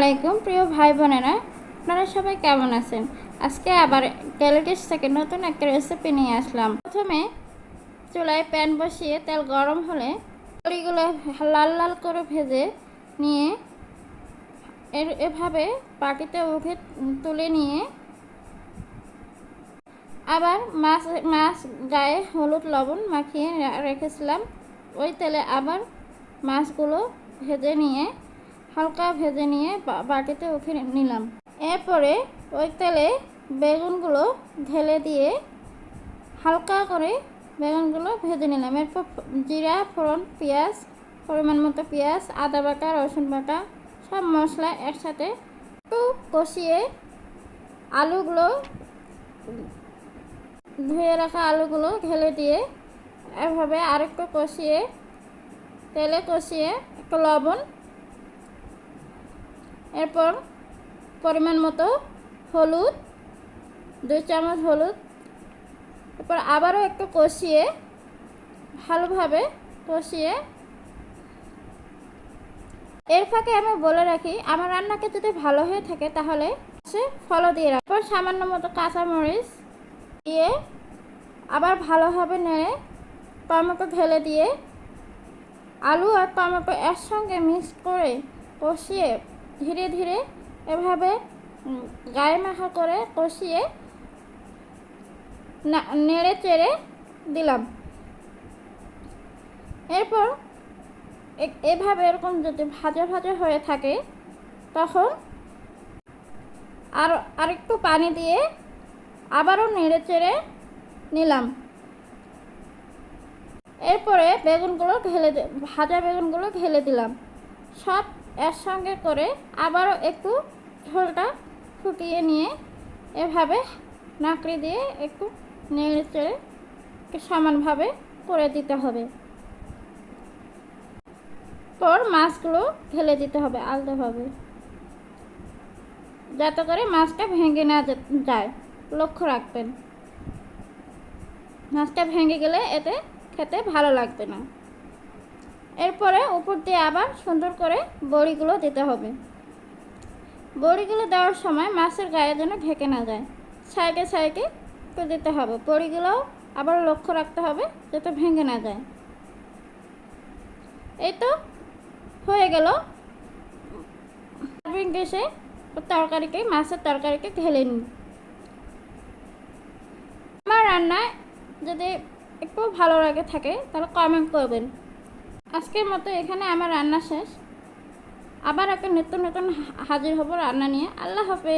আলাইকুম প্রিয় ভাই বোনেরা, আপনারা সবাই কেমন আছেন? আজকে আবার গ্যালারিস থেকে নতুন একটা রেসিপি নিয়ে আসলাম। প্রথমে চুলায় প্যান বসিয়ে তেল গরম হলে বড়িগুলো লাল লাল করে ভেজে নিয়ে এভাবে পাটিতে উঠে তুলে নিয়ে আবার মাছ গায়ে হলুদ লবণ মাখিয়ে রেখেছিলাম। ওই তেলে আবার মাছগুলো ভেজে নিয়ে হালকা ভেজে নিয়ে বাটিতে উঠে নিলাম। এরপরে ওই তেলে বেগুনগুলো ঢেলে দিয়ে হালকা করে বেগুনগুলো ভেজে নিলাম। এরপর জিরা ফোড়ন, পেঁয়াজ, পরিমাণ মতো পেঁয়াজ, আদা বাটা, রসুন বাটা, সব মশলা একসাথে একটু কষিয়ে আলুগুলো ধুয়ে রাখা আলুগুলো ঢেলে দিয়ে এভাবে আরেকটু কষিয়ে তেলে কষিয়ে একটু লবণ, এরপর পরিমাণ মতো হলুদ, 2 চামচ হলুদ, এরপর আবারও একটু কষিয়ে ভালোভাবে কষিয়ে এর ফাঁকে আমি বলে রাখি, আমার রান্নাকে যদি ভালো হয়ে থাকে তাহলে সে ফলো দিয়ে রাখবো। সামান্য মতো কাঁচামরিচ দিয়ে আবার ভালোভাবে নেড়ে টমেটো ঢেলে দিয়ে আলু আর টমেটো একসঙ্গে মিক্স করে কষিয়ে ধীরে ধীরে এভাবে গায়ে মাখা করে কষিয়ে নেড়ে চেড়ে দিলাম। এরপর এভাবে এরকম যদি ভাজা ভাজা হয়ে থাকে তখন আরেকটু পানি দিয়ে আবারও নেড়ে চেড়ে নিলাম। এরপরে ভাজা বেগুনগুলো ঢেলে দিলাম। সব একসঙ্গে করে আবারও একটু ঝোলটা ফুটিয়ে নিয়ে এভাবে নাকড়ি দিয়ে একটু নেড়ে চেড়ে সমানভাবে করে দিতে হবে। পর মাছগুলো ঢেলে দিতে হবে আলতোভাবে, যাতে করে মাছটা ভেঙে না যায়, লক্ষ্য রাখবেন। মাছটা ভেঙে গেলে এতে খেতে ভালো লাগবে না। এরপরে উপর দিয়ে আবার সুন্দর করে বড়িগুলো দিতে হবে। বড়িগুলো দেওয়ার সময় মাছের গায়ে যেন ঢেকে না যায়, সাইডে সাইডে একটু দিতে হবে। বড়িগুলোও আবার লক্ষ্য রাখতে হবে যাতে ভেঙে না যায়। এই তো হয়ে গেল। গ্যাসে মাছের তরকারিকে ঢেলে নিই। আমার রান্নায় যদি একটু ভালো লাগে থাকে তাহলে কমেন্ট করবেন। আজকের মতো এখানে আমার রান্না শেষ। আবার একটা নতুন হাজির হব রান্না নিয়ে। আল্লাহ হাফেজ।